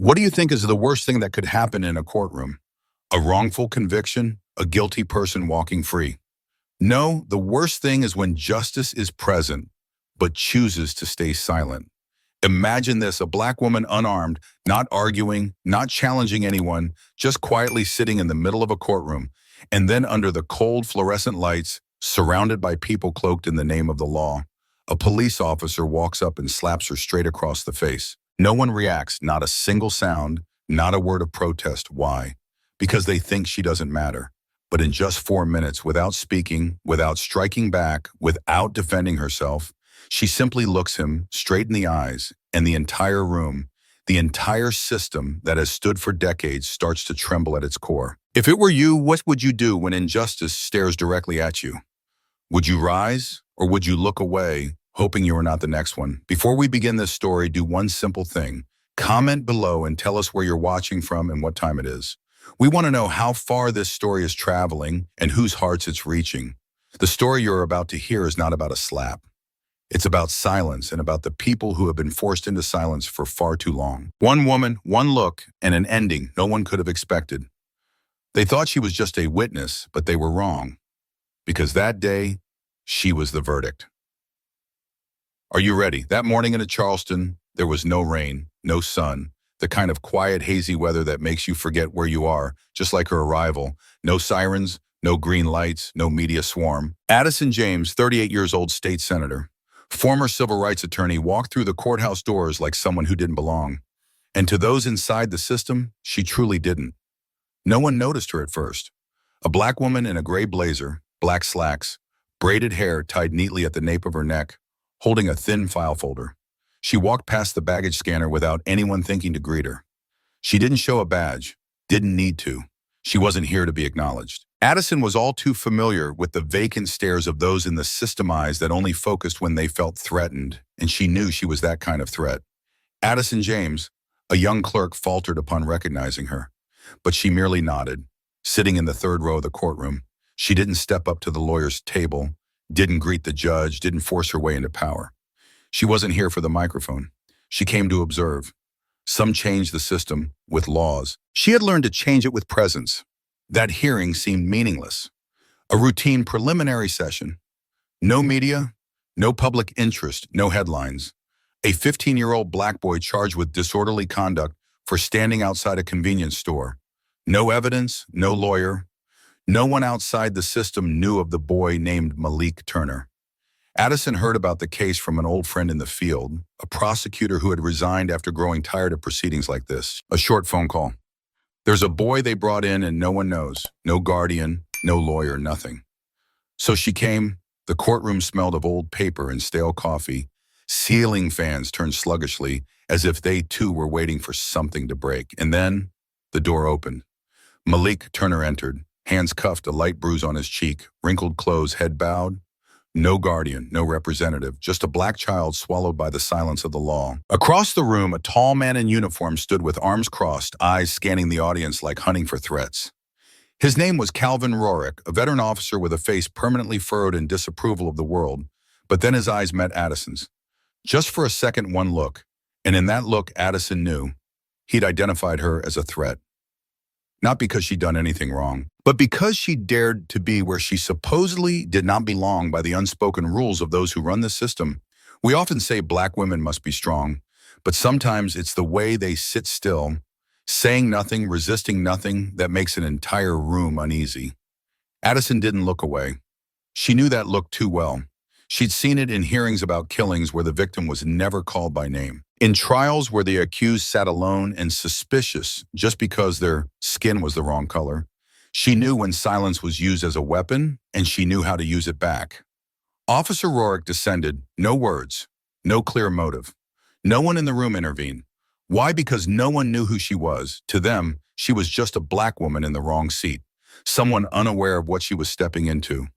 What do you think is the worst thing that could happen in a courtroom? A wrongful conviction? A guilty person walking free? No, the worst thing is when justice is present, but chooses to stay silent. Imagine this, a black woman unarmed, not arguing, not challenging anyone, just quietly sitting in the middle of a courtroom, and then under the cold fluorescent lights, surrounded by people cloaked in the name of the law, a police officer walks up and slaps her straight across the face. No one reacts, not a single sound, not a word of protest. Why? Because they think she doesn't matter. But in just 4 minutes, without speaking, without striking back, without defending herself, she simply looks him straight in the eyes, and the entire room, the entire system that has stood for decades starts to tremble at its core. If it were you, what would you do when injustice stares directly at you? Would you rise, or would you look away, hoping you are not the next one? Before we begin this story, do one simple thing. Comment below and tell us where you're watching from and what time it is. We want to know how far this story is traveling and whose hearts it's reaching. The story you're about to hear is not about a slap. It's about silence and about the people who have been forced into silence for far too long. One woman, one look, and an ending no one could have expected. They thought she was just a witness, but they were wrong. Because that day, she was the verdict. Are you ready? That morning in Charleston, there was no rain, no sun, the kind of quiet, hazy weather that makes you forget where you are, just like her arrival. No sirens, no green lights, no media swarm. Addison James, 38 years old state senator, former civil rights attorney, walked through the courthouse doors like someone who didn't belong. And to those inside the system, she truly didn't. No one noticed her at first. A black woman in a gray blazer, black slacks, braided hair tied neatly at the nape of her neck, holding a thin file folder. She walked past the baggage scanner without anyone thinking to greet her. She didn't show a badge, didn't need to. She wasn't here to be acknowledged. Addison was all too familiar with the vacant stares of those in the system eyes that only focused when they felt threatened, and she knew she was that kind of threat. Addison James, a young clerk, faltered upon recognizing her, but she merely nodded, sitting in the third row of the courtroom. She didn't step up to the lawyer's table, didn't greet the judge, didn't force her way into power. She wasn't here for the microphone. She came to observe. Some changed the system with laws. She had learned to change it with presence. That hearing seemed meaningless. A routine preliminary session. No media, no public interest, no headlines. A 15-year-old black boy charged with disorderly conduct for standing outside a convenience store. No evidence, no lawyer. No one outside the system knew of the boy named Malik Turner. Addison heard about the case from an old friend in the field, a prosecutor who had resigned after growing tired of proceedings like this. A short phone call. There's a boy they brought in and no one knows. No guardian, no lawyer, nothing. So she came. The courtroom smelled of old paper and stale coffee. Ceiling fans turned sluggishly as if they too were waiting for something to break. And then the door opened. Malik Turner entered, hands cuffed, a light bruise on his cheek, wrinkled clothes, head bowed. No guardian, no representative, just a black child swallowed by the silence of the law. Across the room, a tall man in uniform stood with arms crossed, eyes scanning the audience like hunting for threats. His name was Calvin Rorick, a veteran officer with a face permanently furrowed in disapproval of the world, but then his eyes met Addison's. Just for a second, one look, and in that look, Addison knew he'd identified her as a threat. Not because she'd done anything wrong, but because she dared to be where she supposedly did not belong by the unspoken rules of those who run the system. We often say black women must be strong, but sometimes it's the way they sit still, saying nothing, resisting nothing, that makes an entire room uneasy. Addison didn't look away. She knew that look too well. She'd seen it in hearings about killings where the victim was never called by name. In trials where the accused sat alone and suspicious just because their skin was the wrong color. She knew when silence was used as a weapon, and she knew how to use it back. Officer Rorick descended, no words, no clear motive. No one in the room intervened. Why? Because no one knew who she was. To them, she was just a black woman in the wrong seat, someone unaware of what she was stepping into.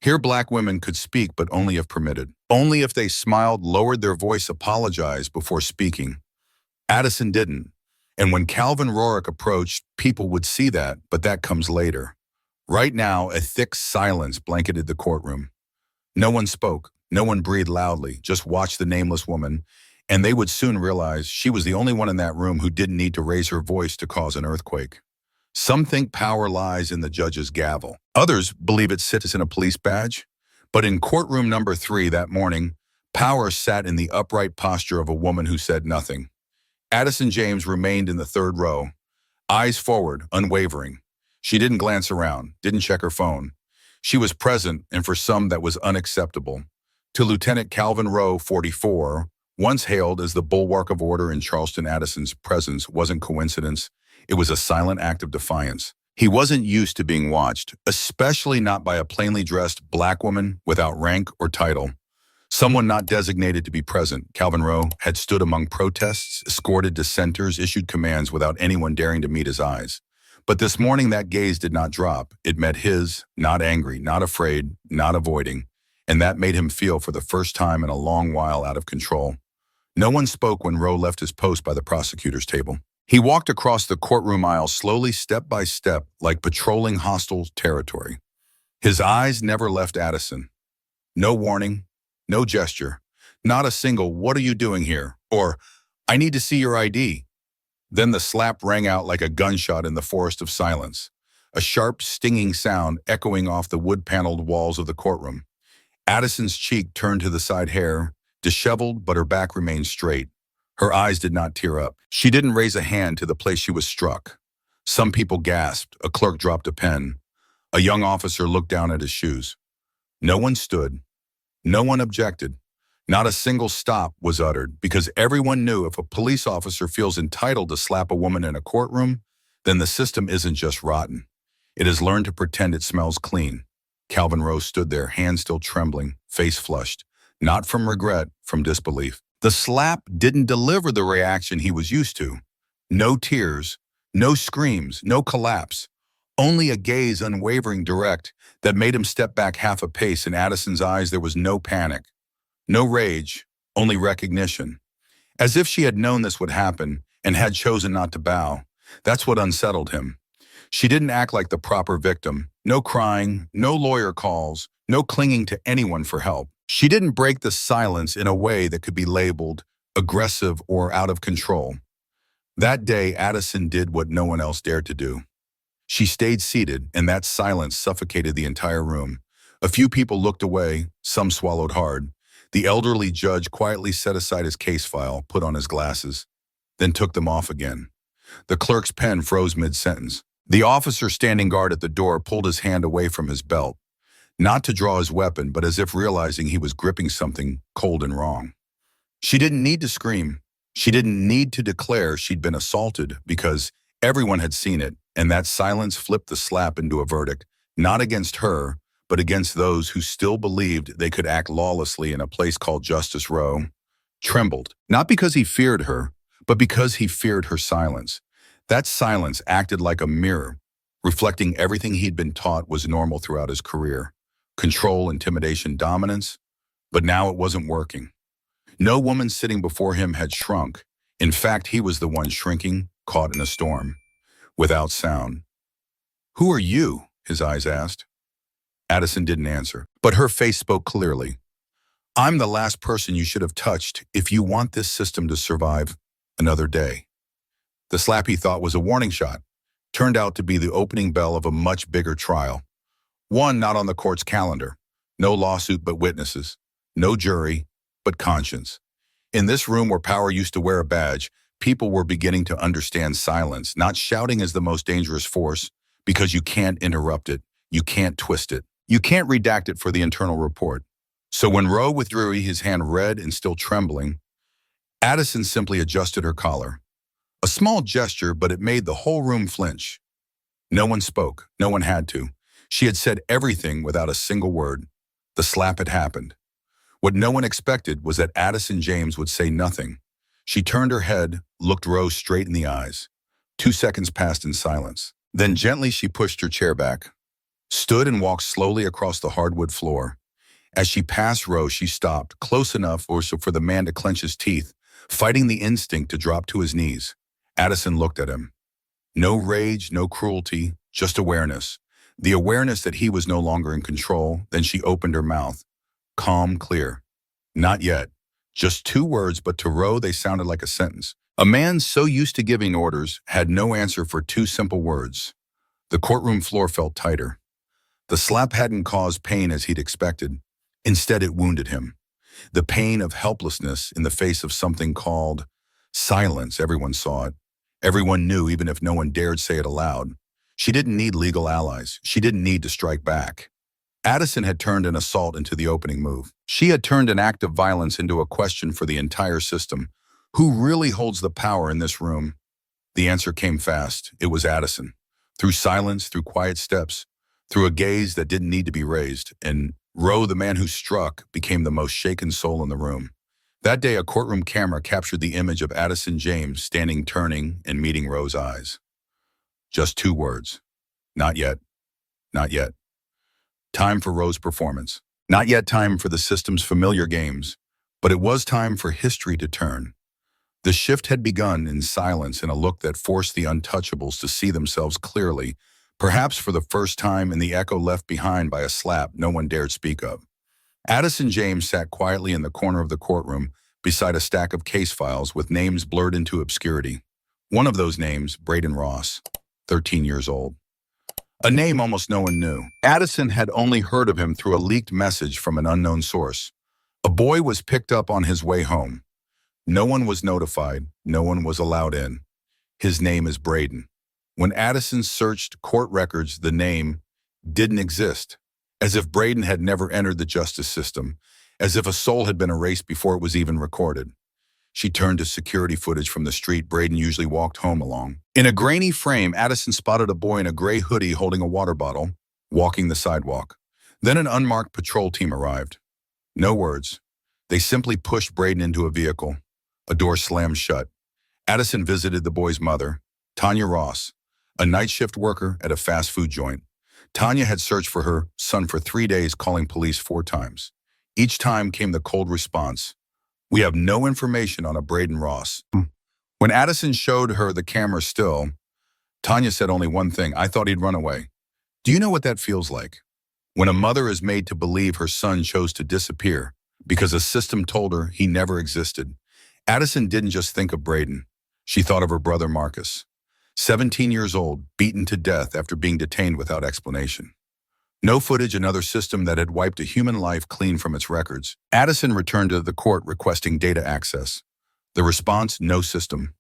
Here black women could speak, but only if permitted. Only if they smiled, lowered their voice, apologized before speaking. Addison didn't. And when Calvin Rorick approached, people would see that, but that comes later. Right now, a thick silence blanketed the courtroom. No one spoke. No one breathed loudly, just watched the nameless woman, And they would soon realize she was the only one in that room who didn't need to raise her voice to cause an earthquake. Some think power lies in the judge's gavel. Others believe it sits in a police badge. But in courtroom number 3 that morning, power sat in the upright posture of a woman who said nothing. Addison James remained in the third row, eyes forward, unwavering. She didn't glance around, didn't check her phone. She was present, and for some that was unacceptable. To Lieutenant Calvin Rowe, 44, once hailed as the bulwark of order in Charleston, Addison's presence wasn't coincidence. It was a silent act of defiance. He wasn't used to being watched, especially not by a plainly dressed black woman without rank or title. Someone not designated to be present. Calvin Rowe had stood among protests, escorted dissenters, issued commands without anyone daring to meet his eyes. But this morning that gaze did not drop. It met his, not angry, not afraid, not avoiding. And that made him feel for the first time in a long while out of control. No one spoke when Rowe left his post by the prosecutor's table. He walked across the courtroom aisle slowly, step by step, like patrolling hostile territory. His eyes never left Addison. No warning, no gesture, not a single "what are you doing here?" or "I need to see your ID." Then the slap rang out like a gunshot in the forest of silence, a sharp, stinging sound echoing off the wood-paneled walls of the courtroom. Addison's cheek turned to the side hair, disheveled, but her back remained straight. Her eyes did not tear up. She didn't raise a hand to the place she was struck. Some people gasped. A clerk dropped a pen. A young officer looked down at his shoes. No one stood. No one objected. Not a single stop was uttered, because everyone knew if a police officer feels entitled to slap a woman in a courtroom, then the system isn't just rotten. It has learned to pretend it smells clean. Calvin Rowe stood there, hands still trembling, face flushed. Not from regret, from disbelief. The slap didn't deliver the reaction he was used to. No tears, no screams, no collapse. Only a gaze unwavering, direct, that made him step back half a pace. In Addison's eyes there was no panic, no rage, only recognition. As if she had known this would happen and had chosen not to bow. That's what unsettled him. She didn't act like the proper victim. No crying, no lawyer calls, no clinging to anyone for help. She didn't break the silence in a way that could be labeled aggressive or out of control. That day, Addison did what no one else dared to do. She stayed seated, and that silence suffocated the entire room. A few people looked away, some swallowed hard. The elderly judge quietly set aside his case file, put on his glasses, then took them off again. The clerk's pen froze mid-sentence. The officer standing guard at the door pulled his hand away from his belt, not to draw his weapon, but as if realizing he was gripping something cold and wrong. She didn't need to scream. She didn't need to declare she'd been assaulted, because everyone had seen it, and that silence flipped the slap into a verdict, not against her, but against those who still believed they could act lawlessly in a place called Justice Row. Trembled, not because he feared her, but because he feared her silence. That silence acted like a mirror, reflecting everything he'd been taught was normal throughout his career. Control, intimidation, dominance. But now it wasn't working. No woman sitting before him had shrunk. In fact, he was the one shrinking, caught in a storm, without sound. "Who are you?" his eyes asked. Addison didn't answer, but her face spoke clearly. "I'm the last person you should have touched if you want this system to survive another day." The slap he thought was a warning shot turned out to be the opening bell of a much bigger trial. One not on the court's calendar. No lawsuit but witnesses. No jury but conscience. In this room where power used to wear a badge, people were beginning to understand silence, not shouting as the most dangerous force, because you can't interrupt it, you can't twist it, you can't redact it for the internal report. So when Rowe withdrew, his hand red and still trembling, Addison simply adjusted her collar. A small gesture, but it made the whole room flinch. No one spoke. No one had to. She had said everything without a single word. The slap had happened. What no one expected was that Addison James would say nothing. She turned her head, looked Rowe straight in the eyes. 2 seconds passed in silence. Then gently she pushed her chair back, stood and walked slowly across the hardwood floor. As she passed Rowe, she stopped, close enough for the man to clench his teeth, fighting the instinct to drop to his knees. Addison looked at him. No rage, no cruelty, just awareness. The awareness that he was no longer in control. Then she opened her mouth. Calm, clear. "Not yet. Just 2 words, but to Roe they sounded like a sentence. A man so used to giving orders had no answer for 2 simple words. The courtroom floor felt tighter. The slap hadn't caused pain as he'd expected. Instead, it wounded him. The pain of helplessness in the face of something called silence. Everyone saw it. Everyone knew, even if no one dared say it aloud. She didn't need legal allies. She didn't need to strike back. Addison had turned an assault into the opening move. She had turned an act of violence into a question for the entire system. Who really holds the power in this room? The answer came fast. It was Addison. Through silence, through quiet steps, through a gaze that didn't need to be raised, and Roe, the man who struck, became the most shaken soul in the room. That day, a courtroom camera captured the image of Addison James standing, turning, and meeting Roe's eyes. Just 2 words. Not yet. Not yet. Time for Roe's performance. Not yet time for the system's familiar games, but it was time for history to turn. The shift had begun in silence, in a look that forced the untouchables to see themselves clearly, perhaps for the first time in the echo left behind by a slap no one dared speak of. Addison James sat quietly in the corner of the courtroom beside a stack of case files with names blurred into obscurity. One of those names, Brayden Ross, 13 years old. A name almost no one knew. Addison had only heard of him through a leaked message from an unknown source. A boy was picked up on his way home. No one was notified. No one was allowed in. His name is Brayden. When Addison searched court records, the name didn't exist, as if Brayden had never entered the justice system, as if a soul had been erased before it was even recorded. She turned to security footage from the street Brayden usually walked home along. In a grainy frame, Addison spotted a boy in a gray hoodie holding a water bottle, walking the sidewalk. Then an unmarked patrol team arrived. No words. They simply pushed Brayden into a vehicle. A door slammed shut. Addison visited the boy's mother, Tanya Ross, a night shift worker at a fast food joint. Tanya had searched for her son for 3 days, calling police 4 times. Each time came the cold response: "We have no information on a Brayden Ross." When Addison showed her the camera still, Tanya said only one thing: "I thought he'd run away." Do you know what that feels like? When a mother is made to believe her son chose to disappear because a system told her he never existed. Addison didn't just think of Brayden. She thought of her brother Marcus, 17 years old, beaten to death after being detained without explanation. No footage, another system that had wiped a human life clean from its records. Addison returned to the court requesting data access. The response: "No system."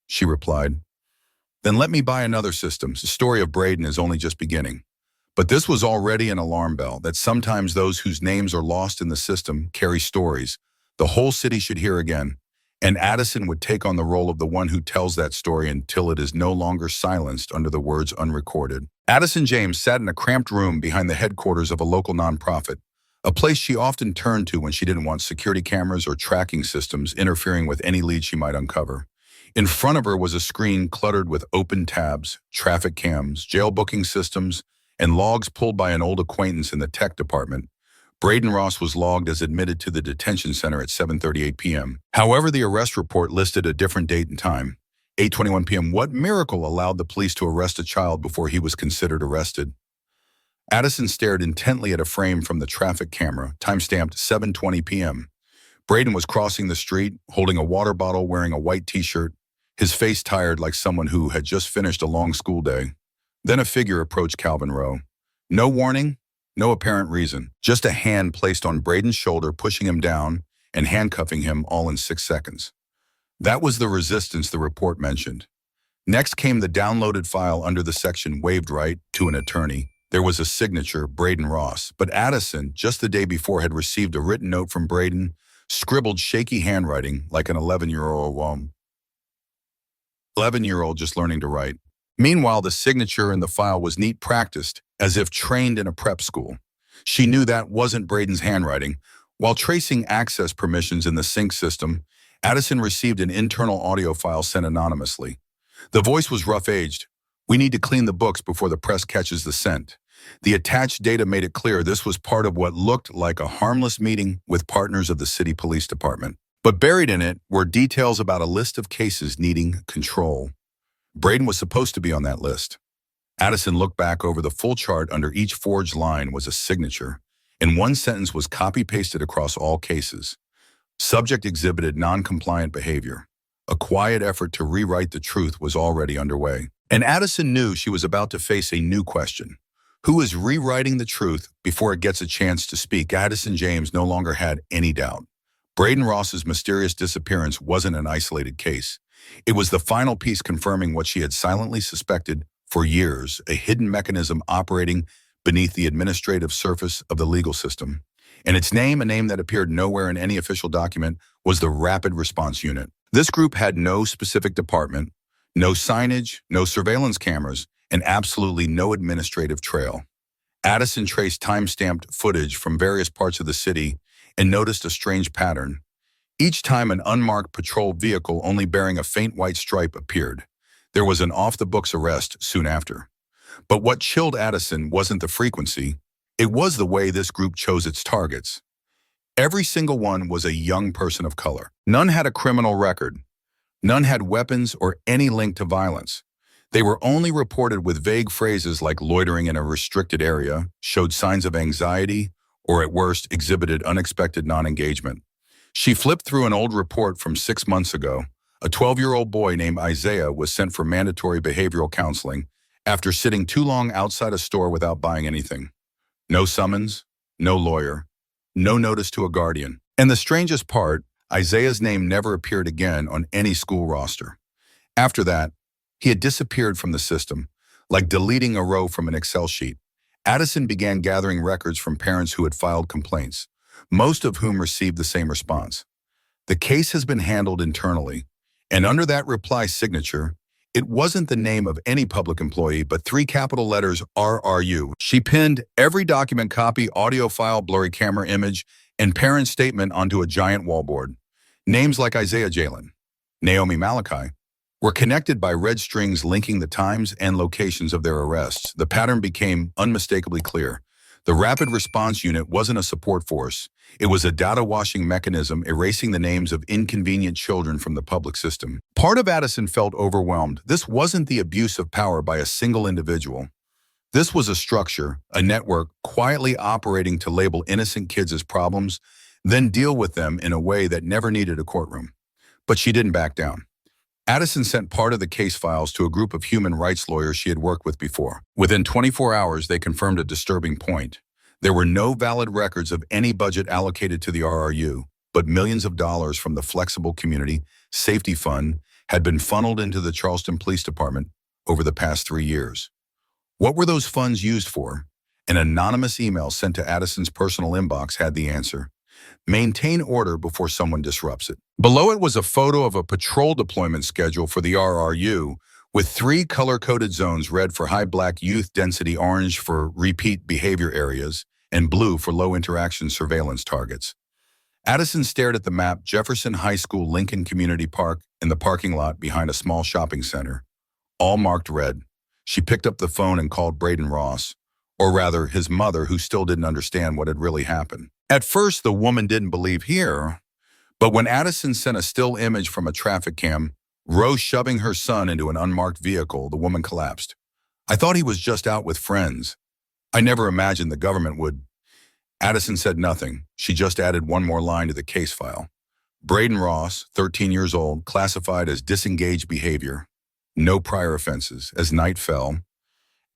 She replied, "Then let me buy another system. The story of Brayden is only just beginning." But this was already an alarm bell that sometimes those whose names are lost in the system carry stories the whole city should hear again. And Addison would take on the role of the one who tells that story until it is no longer silenced under the words unrecorded. Addison James sat in a cramped room behind the headquarters of a local nonprofit, a place she often turned to when she didn't want security cameras or tracking systems interfering with any lead she might uncover. In front of her was a screen cluttered with open tabs, traffic cams, jail booking systems, and logs pulled by an old acquaintance in the tech department. Brayden Ross was logged as admitted to the detention center at 7:38 p.m. However, the arrest report listed a different date and time, 8:21 p.m. What miracle allowed the police to arrest a child before he was considered arrested? Addison stared intently at a frame from the traffic camera, time-stamped 7:20 p.m. Brayden was crossing the street, holding a water bottle, wearing a white t-shirt, his face tired like someone who had just finished a long school day. Then a figure approached Calvin Rowe. No warning, no apparent reason, just a hand placed on Brayden's shoulder, pushing him down and handcuffing him all in 6 seconds. That was the resistance the report mentioned. Next came the downloaded file under the section "Waived Right to an Attorney." There was a signature, Brayden Ross, but Addison, just the day before, had received a written note from Brayden, scribbled shaky handwriting like an 11-year-old just learning to write. Meanwhile, the signature in the file was neat, practiced, as if trained in a prep school. She knew that wasn't Brayden's handwriting. While tracing access permissions in the sync system, Addison received an internal audio file sent anonymously. The voice was rough-aged. "We need to clean the books before the press catches the scent." The attached data made it clear this was part of what looked like a harmless meeting with partners of the city police department. But buried in it were details about a list of cases needing control. Brayden was supposed to be on that list. Addison looked back over the full chart. Under each forged line was a signature, and one sentence was copy-pasted across all cases. Subject exhibited non-compliant behavior. A quiet effort to rewrite the truth was already underway. And Addison knew she was about to face a new question. Who is rewriting the truth before it gets a chance to speak? Addison James no longer had any doubt. Brayden Ross's mysterious disappearance wasn't an isolated case. It was the final piece confirming what she had silently suspected for years, a hidden mechanism operating beneath the administrative surface of the legal system. And its name, a name that appeared nowhere in any official document, was the Rapid Response Unit. This group had no specific department, no signage, no surveillance cameras, and absolutely no administrative trail. Addison traced time-stamped footage from various parts of the city and noticed a strange pattern. Each time an unmarked patrol vehicle only bearing a faint white stripe appeared, there was an off-the-books arrest soon after. But what chilled Addison wasn't the frequency, it was the way this group chose its targets. Every single one was a young person of color. None had a criminal record. None had weapons or any link to violence. They were only reported with vague phrases like loitering in a restricted area, showed signs of anxiety, or at worst exhibited unexpected non-engagement. She flipped through an old report from 6 months ago. A 12-year-old boy named Isaiah was sent for mandatory behavioral counseling after sitting too long outside a store without buying anything. No summons, no lawyer, no notice to a guardian. And the strangest part, Isaiah's name never appeared again on any school roster. After that, he had disappeared from the system, like deleting a row from an Excel sheet. Addison began gathering records from parents who had filed complaints, most of whom received the same response. The case has been handled internally, and under that reply signature, it wasn't the name of any public employee, but 3 capital letters RRU. She pinned every document copy, audio file, blurry camera image, and parent statement onto a giant wallboard. Names like Isaiah Jalen, Naomi Malachi, were connected by red strings linking the times and locations of their arrests. The pattern became unmistakably clear. The Rapid Response Unit wasn't a support force. It was a data washing mechanism erasing the names of inconvenient children from the public system. Part of Addison felt overwhelmed. This wasn't the abuse of power by a single individual. This was a structure, a network, quietly operating to label innocent kids as problems, then deal with them in a way that never needed a courtroom. But she didn't back down. Addison sent part of the case files to a group of human rights lawyers she had worked with before. Within 24 hours, they confirmed a disturbing point. There were no valid records of any budget allocated to the RRU, but millions of dollars from the Flexible Community Safety Fund had been funneled into the Charleston Police Department over the past 3 years. What were those funds used for? An anonymous email sent to Addison's personal inbox had the answer. Maintain order before someone disrupts it. Below it was a photo of a patrol deployment schedule for the RRU with 3 color-coded zones: red for high black youth density, orange for repeat behavior areas, and blue for low-interaction surveillance targets. Addison stared at the map: Jefferson High School, Lincoln Community Park, and the parking lot behind a small shopping center, all marked red. She picked up the phone and called Brayden Ross, or rather his mother, who still didn't understand what had really happened. At first, the woman didn't believe her, but when Addison sent a still image from a traffic cam, Rose shoving her son into an unmarked vehicle, the woman collapsed. "I thought he was just out with friends. I never imagined the government would." Addison said nothing. She just added one more line to the case file. Brayden Ross, 13 years old, classified as disengaged behavior. No prior offenses. As night fell,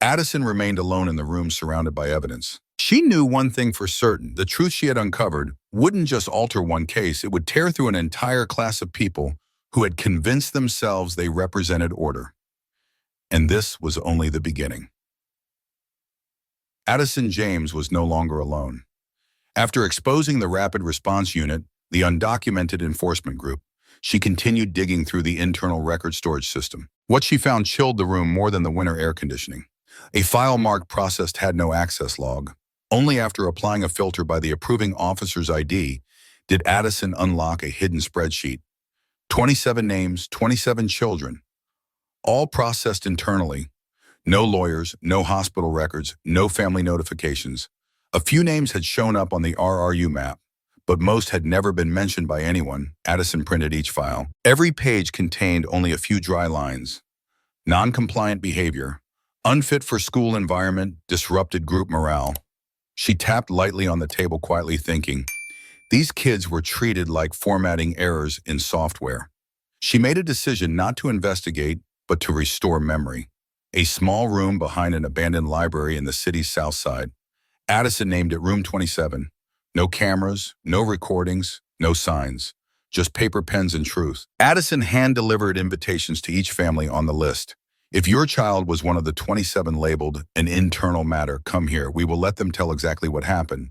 Addison remained alone in the room surrounded by evidence. She knew one thing for certain: the truth she had uncovered wouldn't just alter one case, it would tear through an entire class of people who had convinced themselves they represented order. And this was only the beginning. Addison James was no longer alone. After exposing the Rapid Response Unit, the undocumented enforcement group, she continued digging through the internal record storage system. What she found chilled the room more than the winter air conditioning. A file marked processed had no access log. Only after applying a filter by the approving officer's ID did Addison unlock a hidden spreadsheet. 27 names, 27 children, all processed internally. No lawyers, no hospital records, no family notifications. A few names had shown up on the RRU map, but most had never been mentioned by anyone. Addison printed each file. Every page contained only a few dry lines. Non-compliant behavior, unfit for school environment, disrupted group morale. She tapped lightly on the table, quietly thinking, These kids were treated like formatting errors in software. She made a decision not to investigate, but to restore memory. A small room behind an abandoned library in the city's south side. Addison named it Room 27. No cameras, no recordings, no signs. Just paper, pens, and truth. Addison hand-delivered invitations to each family on the list. If your child was one of the 27 labeled an internal matter, come here. We will let them tell exactly what happened.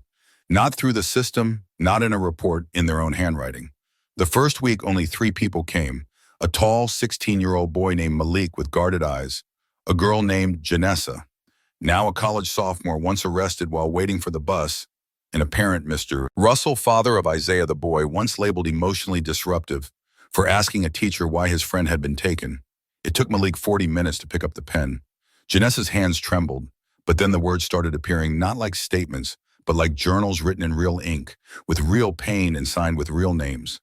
Not through the system, not in a report, in their own handwriting. The first week, only 3 people came. A tall, 16-year-old boy named Malik with guarded eyes. A girl named Janessa, now a college sophomore, once arrested while waiting for the bus. And a parent, Mr. Russell, father of Isaiah the boy, once labeled emotionally disruptive for asking a teacher why his friend had been taken. It took Malik 40 minutes to pick up the pen. Janessa's hands trembled, but then the words started appearing not like statements, but like journals written in real ink, with real pain and signed with real names.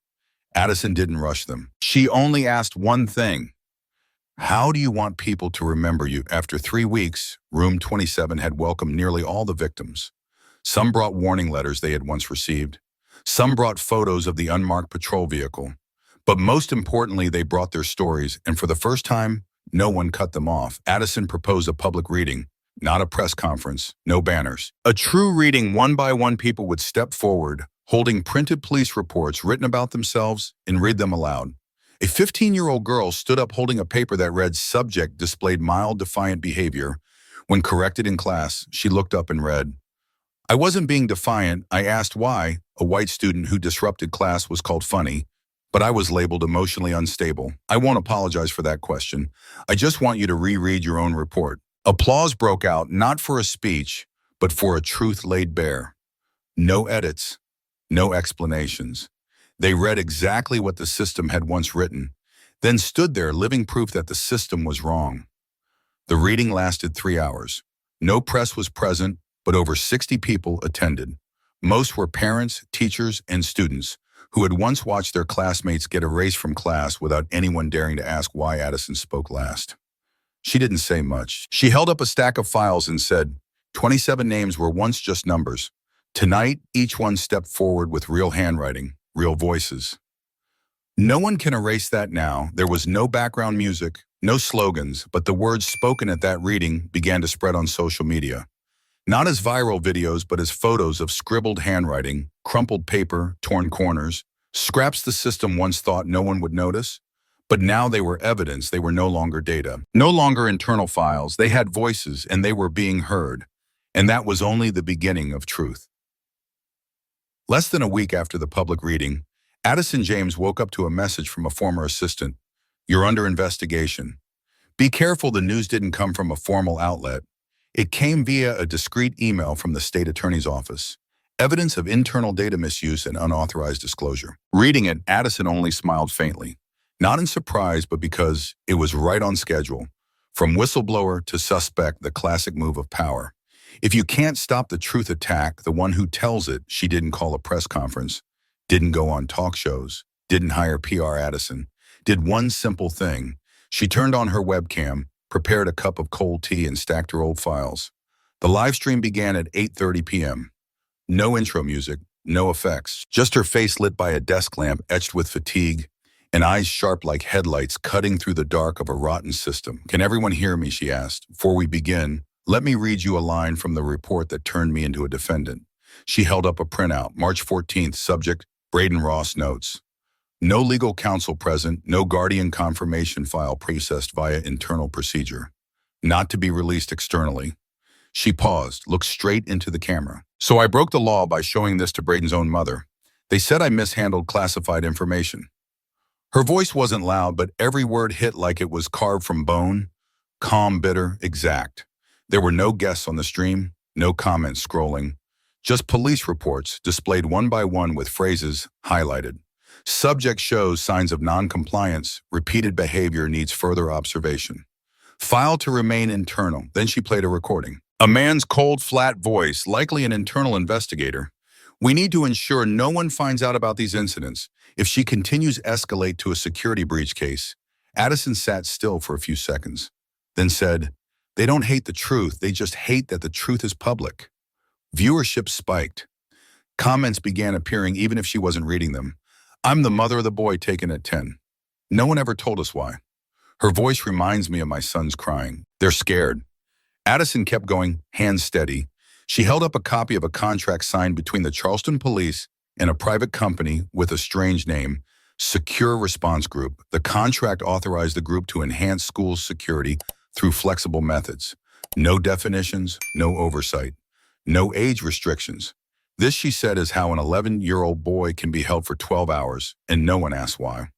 Addison didn't rush them. She only asked one thing. How do you want people to remember you? After 3 weeks, Room 27 had welcomed nearly all the victims. Some brought warning letters they had once received. Some brought photos of the unmarked patrol vehicle. But most importantly, they brought their stories, and for the first time, no one cut them off. Addison proposed a public reading, not a press conference, no banners. A true reading, one by one people would step forward, holding printed police reports written about themselves, and read them aloud. A 15-year-old girl stood up holding a paper that read, "Subject displayed mild defiant behavior. When corrected in class, she looked up and read, I wasn't being defiant. I asked why. A white student who disrupted class was called funny, but I was labeled emotionally unstable. I won't apologize for that question. I just want you to reread your own report." Applause broke out, not for a speech, but for a truth laid bare. No edits, no explanations. They read exactly what the system had once written, then stood there, living proof that the system was wrong. The reading lasted 3 hours. No press was present, but over 60 people attended. Most were parents, teachers, and students who had once watched their classmates get erased from class without anyone daring to ask why Addison spoke last. She didn't say much. She held up a stack of files and said, 27 names were once just numbers. Tonight, each one stepped forward with real handwriting, real voices. No one can erase that now. There was no background music, no slogans, but the words spoken at that reading began to spread on social media. Not as viral videos, but as photos of scribbled handwriting, crumpled paper, torn corners, scraps the system once thought no one would notice. But now they were evidence. They were no longer data, no longer internal files. They had voices, and they were being heard. And that was only the beginning of truth. Less than a week after the public reading, Addison James woke up to a message from a former assistant. You're under investigation. Be careful, the news didn't come from a formal outlet. It came via a discreet email from the state attorney's office. Evidence of internal data misuse and unauthorized disclosure. Reading it, Addison only smiled faintly. Not in surprise, but because it was right on schedule. From whistleblower to suspect, the classic move of power. If you can't stop the truth attack, the one who tells it, she didn't call a press conference, didn't go on talk shows, didn't hire PR Addison, did one simple thing. She turned on her webcam, prepared a cup of cold tea, and stacked her old files. The live stream began at 8:30 p.m. No intro music, no effects, just her face lit by a desk lamp etched with fatigue, and eyes sharp like headlights cutting through the dark of a rotten system. Can everyone hear me, she asked. Before we begin, let me read you a line from the report that turned me into a defendant. She held up a printout. March 14th, subject, Brayden Ross notes. No legal counsel present, no guardian confirmation file processed via internal procedure. Not to be released externally. She paused, looked straight into the camera. So I broke the law by showing this to Brayden's own mother. They said I mishandled classified information. Her voice wasn't loud, but every word hit like it was carved from bone. Calm, bitter, exact. There were no guests on the stream, no comments scrolling. Just police reports displayed one by one with phrases highlighted. Subject shows signs of non-compliance. Repeated behavior needs further observation. File to remain internal. Then she played a recording. A man's cold, flat voice, likely an internal investigator. We need to ensure no one finds out about these incidents. If she continues, escalate to a security breach case. Addison sat still for a few seconds, then said, they don't hate the truth. They just hate that the truth is public. Viewership spiked. Comments began appearing even if she wasn't reading them. I'm the mother of the boy taken at 10. No one ever told us why. Her voice reminds me of my sons crying. They're scared. Addison kept going, hands steady. She held up a copy of a contract signed between the Charleston police and a private company with a strange name, Secure Response Group. The contract authorized the group to enhance schools' security through flexible methods. No definitions, no oversight, no age restrictions. This, she said, is how an 11-year-old boy can be held for 12 hours, and no one asked why.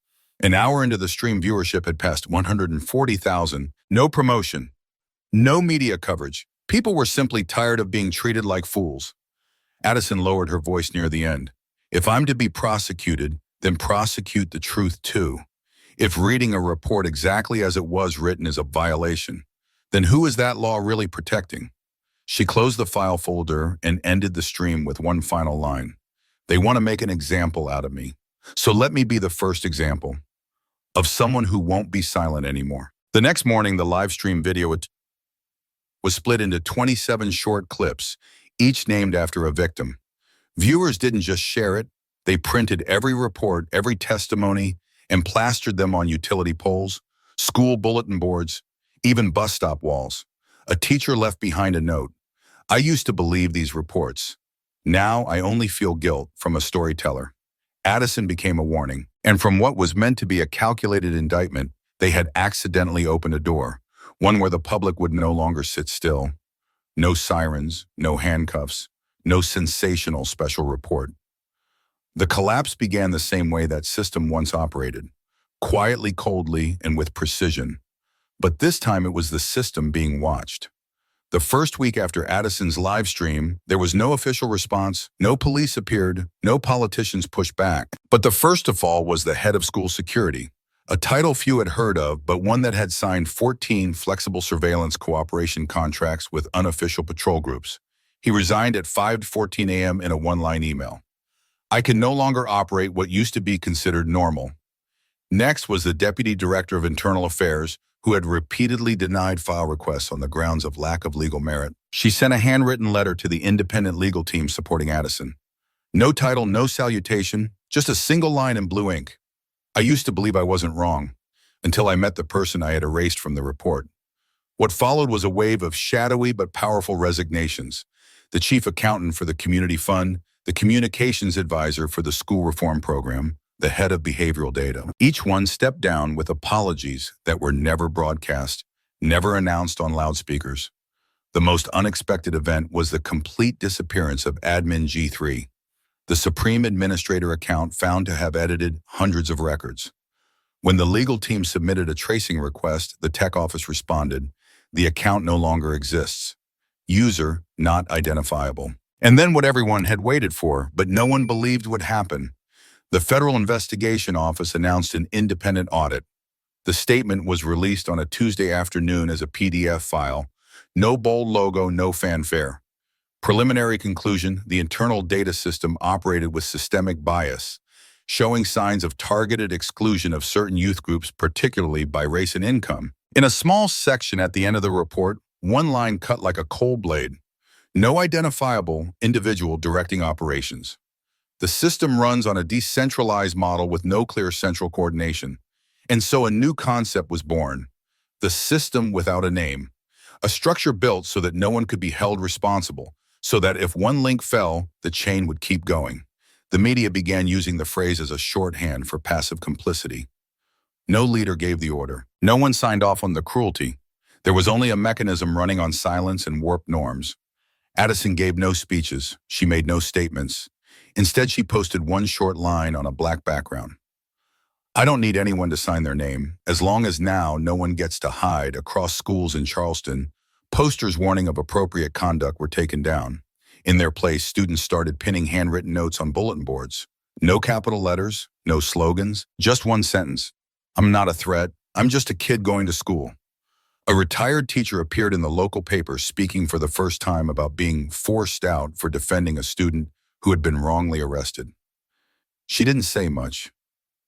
An hour into the stream, viewership had passed 140,000. No promotion, no media coverage. People were simply tired of being treated like fools. Addison lowered her voice near the end. If I'm to be prosecuted, then prosecute the truth too. If reading a report exactly as it was written is a violation, then who is that law really protecting? She closed the file folder and ended the stream with one final line. They want to make an example out of me. So let me be the first example of someone who won't be silent anymore. The next morning, the live stream video was split into 27 short clips, each named after a victim. Viewers didn't just share it, they printed every report, every testimony, and plastered them on utility poles, school bulletin boards, even bus stop walls. A teacher left behind a note. I used to believe these reports. Now I only feel guilt from a storyteller. Addison became a warning, and from what was meant to be a calculated indictment, they had accidentally opened a door, one where the public would no longer sit still. No sirens, no handcuffs, no sensational special report. The collapse began the same way that system once operated, quietly, coldly, and with precision. But this time it was the system being watched. The first week after Addison's live stream, there was no official response, no police appeared, no politicians pushed back. But the first to fall was the head of school security, a title few had heard of, but one that had signed 14 flexible surveillance cooperation contracts with unofficial patrol groups. He resigned at 5:14 a.m. in a one-line email. I can no longer operate what used to be considered normal. Next was the Deputy Director of Internal Affairs, who had repeatedly denied file requests on the grounds of lack of legal merit. She sent a handwritten letter to the independent legal team supporting Addison. No title, no salutation, just a single line in blue ink. I used to believe I wasn't wrong, until I met the person I had erased from the report. What followed was a wave of shadowy but powerful resignations. The chief accountant for the community fund, the communications advisor for the school reform program, the head of behavioral data. Each one stepped down with apologies that were never broadcast, never announced on loudspeakers. The most unexpected event was the complete disappearance of Admin G3, the Supreme Administrator account found to have edited hundreds of records. When the legal team submitted a tracing request, the tech office responded, the account no longer exists. User not identifiable. And then what everyone had waited for, but no one believed would happen. The Federal Investigation Office announced an independent audit. The statement was released on a Tuesday afternoon as a PDF file. No bold logo, no fanfare. Preliminary conclusion, the internal data system operated with systemic bias, showing signs of targeted exclusion of certain youth groups, particularly by race and income. In a small section at the end of the report, one line cut like a cold blade. No identifiable individual directing operations. The system runs on a decentralized model with no clear central coordination. And so a new concept was born. The system without a name. A structure built so that no one could be held responsible, so that if one link fell, the chain would keep going. The media began using the phrase as a shorthand for passive complicity. No leader gave the order. No one signed off on the cruelty. There was only a mechanism running on silence and warped norms. Addison gave no speeches. She made no statements. Instead, she posted one short line on a black background. I don't need anyone to sign their name. As long as now no one gets to hide. Across schools in Charleston, posters warning of appropriate conduct were taken down. In their place, students started pinning handwritten notes on bulletin boards. No capital letters, no slogans, just one sentence. I'm not a threat. I'm just a kid going to school. A retired teacher appeared in the local paper speaking for the first time about being forced out for defending a student who had been wrongly arrested. She didn't say much.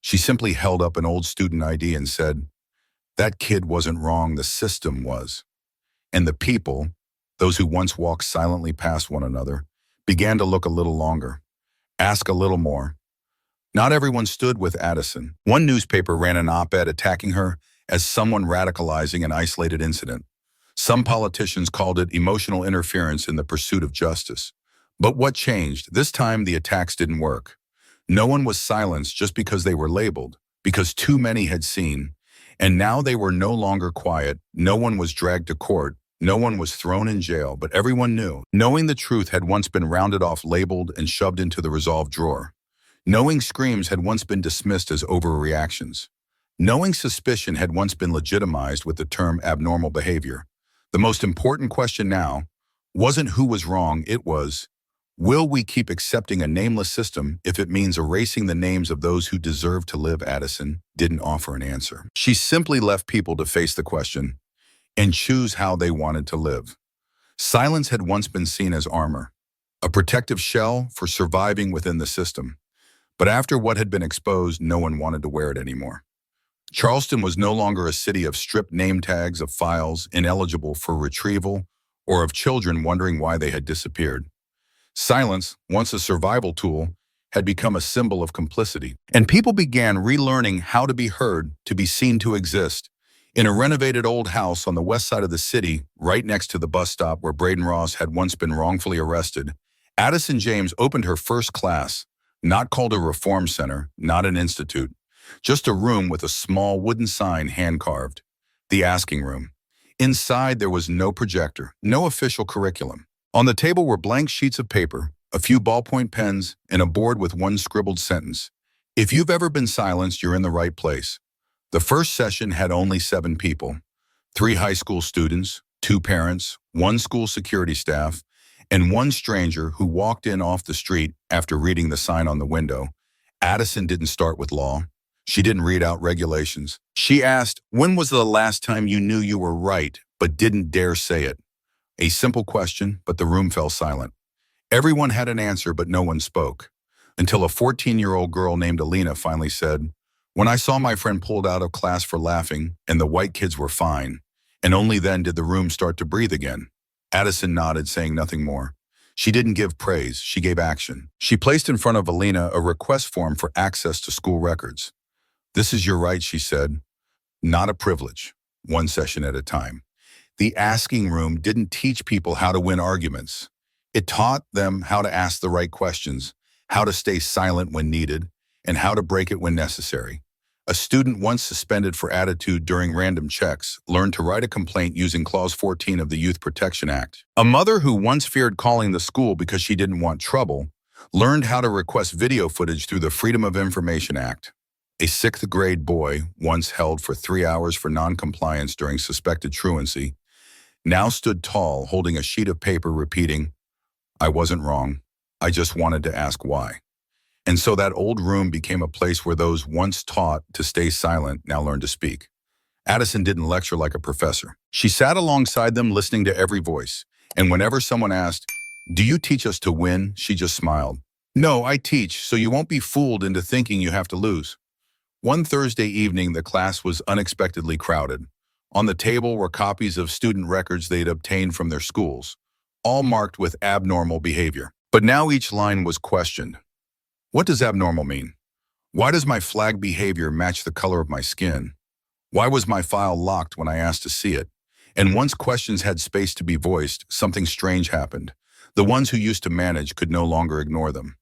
She simply held up an old student ID and said, that kid wasn't wrong, the system was. And the people, those who once walked silently past one another, began to look a little longer. Ask a little more. Not everyone stood with Addison. One newspaper ran an op-ed attacking her as someone radicalizing an isolated incident. Some politicians called it emotional interference in the pursuit of justice. But what changed? This time the attacks didn't work. No one was silenced just because they were labeled, because too many had seen. And now they were no longer quiet. No one was dragged to court. No one was thrown in jail, but everyone knew. Knowing the truth had once been rounded off, labeled, and shoved into the resolved drawer. Knowing screams had once been dismissed as overreactions. Knowing suspicion had once been legitimized with the term abnormal behavior. The most important question now wasn't who was wrong, it was, will we keep accepting a nameless system if it means erasing the names of those who deserve to live? Addison didn't offer an answer. She simply left people to face the question and choose how they wanted to live. Silence had once been seen as armor, a protective shell for surviving within the system. But after what had been exposed, no one wanted to wear it anymore. Charleston was no longer a city of stripped name tags, of files ineligible for retrieval, or of children wondering why they had disappeared. Silence, once a survival tool, had become a symbol of complicity. And people began relearning how to be heard, to be seen, to exist. In a renovated old house on the west side of the city, right next to the bus stop where Brayden Ross had once been wrongfully arrested, Addison James opened her first class, not called a reform center, not an institute, just a room with a small wooden sign hand-carved, the asking room. Inside there was no projector, no official curriculum. On the table were blank sheets of paper, a few ballpoint pens, and a board with one scribbled sentence. If you've ever been silenced, you're in the right place. The first session had only 7 people, 3 high school students, 2 parents, 1 school security staff, and 1 stranger who walked in off the street after reading the sign on the window. Addison didn't start with law. She didn't read out regulations. She asked, when was the last time you knew you were right but didn't dare say it? A simple question, but the room fell silent. Everyone had an answer, but no one spoke. Until a 14-year-old girl named Alina finally said, when I saw my friend pulled out of class for laughing and the white kids were fine, and only then did the room start to breathe again. Addison nodded, saying nothing more. She didn't give praise, she gave action. She placed in front of Alina a request form for access to school records. This is your right, she said, not a privilege, 1 session at a time. The asking room didn't teach people how to win arguments. It taught them how to ask the right questions, how to stay silent when needed, and how to break it when necessary. A student once suspended for attitude during random checks learned to write a complaint using Clause 14 of the Youth Protection Act. A mother who once feared calling the school because she didn't want trouble learned how to request video footage through the Freedom of Information Act. A 6th grade boy, once held for 3 hours for non-compliance during suspected truancy, now stood tall holding a sheet of paper repeating, I wasn't wrong, I just wanted to ask why. And so that old room became a place where those once taught to stay silent now learned to speak. Addison didn't lecture like a professor. She sat alongside them listening to every voice, and whenever someone asked, do you teach us to win? She just smiled. No, I teach, so you won't be fooled into thinking you have to lose. One Thursday evening, the class was unexpectedly crowded. On the table were copies of student records they'd obtained from their schools, all marked with abnormal behavior. But now each line was questioned. What does abnormal mean? Why does my flag behavior match the color of my skin? Why was my file locked when I asked to see it? And once questions had space to be voiced, something strange happened. The ones who used to manage could no longer ignore them.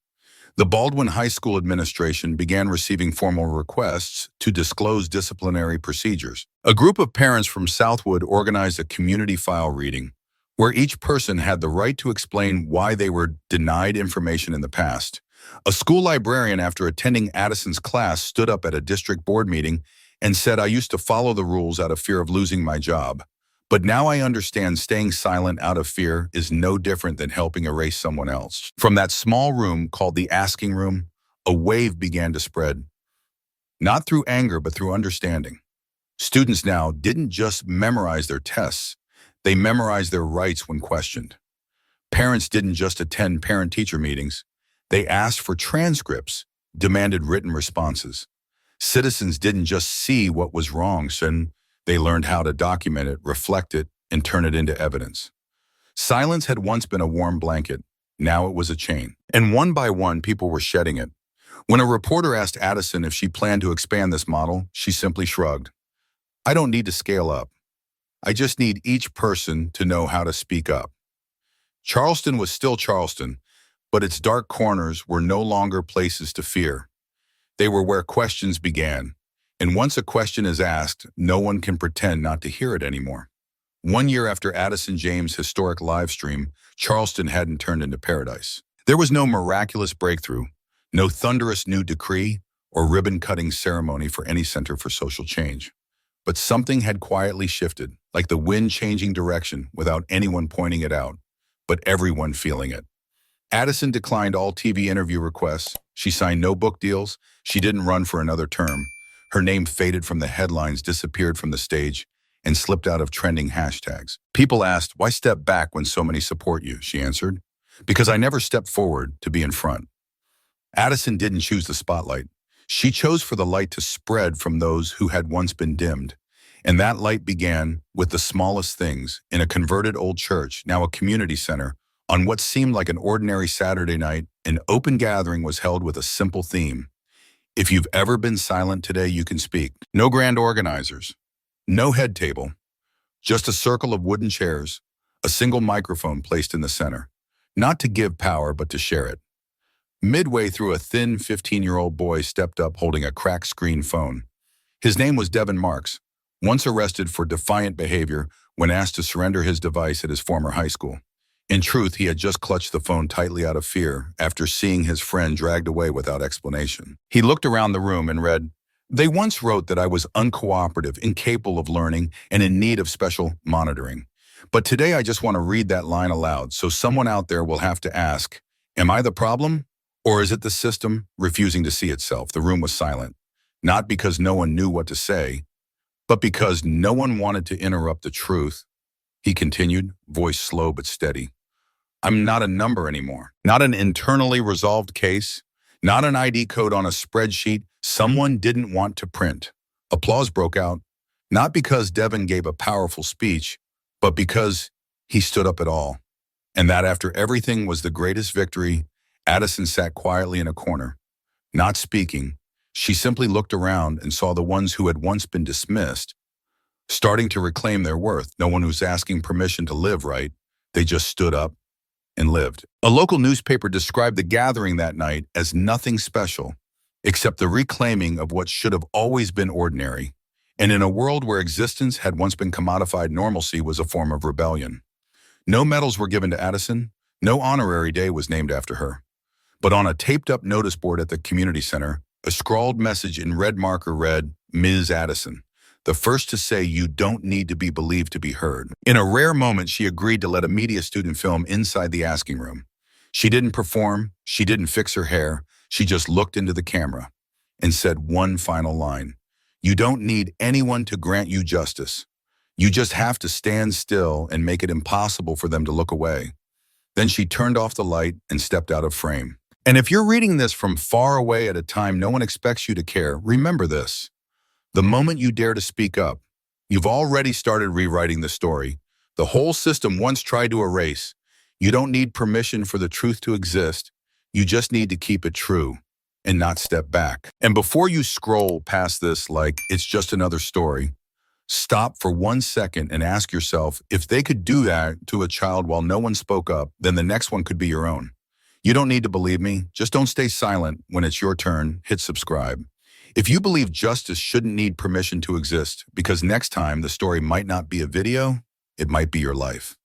The Baldwin High School administration began receiving formal requests to disclose disciplinary procedures. A group of parents from Southwood organized a community file reading, where each person had the right to explain why they were denied information in the past. A school librarian, after attending Addison's class, stood up at a district board meeting and said, I used to follow the rules out of fear of losing my job. But now I understand staying silent out of fear is no different than helping erase someone else. From that small room called the asking room, a wave began to spread. Not through anger, but through understanding. Students now didn't just memorize their tests, they memorized their rights when questioned. Parents didn't just attend parent-teacher meetings, they asked for transcripts, demanded written responses. Citizens didn't just see what was wrong, they learned how to document it, reflect it, and turn it into evidence. Silence had once been a warm blanket. Now it was a chain. And one by one, people were shedding it. When a reporter asked Addison if she planned to expand this model, she simply shrugged. I don't need to scale up. I just need each person to know how to speak up. Charleston was still Charleston, but its dark corners were no longer places to fear. They were where questions began. And once a question is asked, no one can pretend not to hear it anymore. 1 year after Addison James' historic Livestream, Charleston hadn't turned into paradise. There was no miraculous breakthrough, no thunderous new decree, or ribbon-cutting ceremony for any center for social change. But something had quietly shifted, like the wind changing direction without anyone pointing it out, but everyone feeling it. Addison declined all TV interview requests. She signed no book deals. She didn't run for another term. Her name faded from the headlines, disappeared from the stage, and slipped out of trending hashtags. People asked, why step back when so many support you? She answered, because I never stepped forward to be in front. Addison didn't choose the spotlight. She chose for the light to spread from those who had once been dimmed. And that light began with the smallest things, in a converted old church, now a community center. On what seemed like an ordinary Saturday night, an open gathering was held with a simple theme. If you've ever been silent today, you can speak. No grand organizers, no head table, just a circle of wooden chairs, a single microphone placed in the center, not to give power, but to share it. Midway through, a thin 15-year-old boy stepped up holding a cracked screen phone. His name was Devin Marks, once arrested for defiant behavior when asked to surrender his device at his former high school. In truth, he had just clutched the phone tightly out of fear after seeing his friend dragged away without explanation. He looked around the room and read, "They once wrote that I was uncooperative, incapable of learning, and in need of special monitoring. But today I just want to read that line aloud so someone out there will have to ask, am I the problem? Or is it the system refusing to see itself?" The room was silent, not because no one knew what to say, but because no one wanted to interrupt the truth. He continued, voice slow but steady. I'm not a number anymore, not an internally resolved case, not an ID code on a spreadsheet someone didn't want to print. Applause broke out, not because Devin gave a powerful speech, but because he stood up at all. And that after everything was the greatest victory, Addison sat quietly in a corner, not speaking. She simply looked around and saw the ones who had once been dismissed, starting to reclaim their worth. No one was asking permission to live right. They just stood up and lived. A local newspaper described the gathering that night as nothing special, except the reclaiming of what should have always been ordinary. And in a world where existence had once been commodified, normalcy was a form of rebellion. No medals were given to Addison. No honorary day was named after her. But on a taped-up notice board at the community center, a scrawled message in red marker read, Ms. Addison, the first to say you don't need to be believed to be heard. In a rare moment, she agreed to let a media student film inside the asking room. She didn't perform. She didn't fix her hair. She just looked into the camera and said one final line. You don't need anyone to grant you justice. You just have to stand still and make it impossible for them to look away. Then she turned off the light and stepped out of frame. And if you're reading this from far away at a time no one expects you to care, remember this. The moment you dare to speak up, you've already started rewriting the story. The whole system once tried to erase. You don't need permission for the truth to exist. You just need to keep it true and not step back. And before you scroll past this like it's just another story, stop for 1 second and ask yourself, if they could do that to a child while no one spoke up, then the next one could be your own. You don't need to believe me. Just don't stay silent when it's your turn. Hit subscribe. If you believe justice shouldn't need permission to exist, because next time the story might not be a video, it might be your life.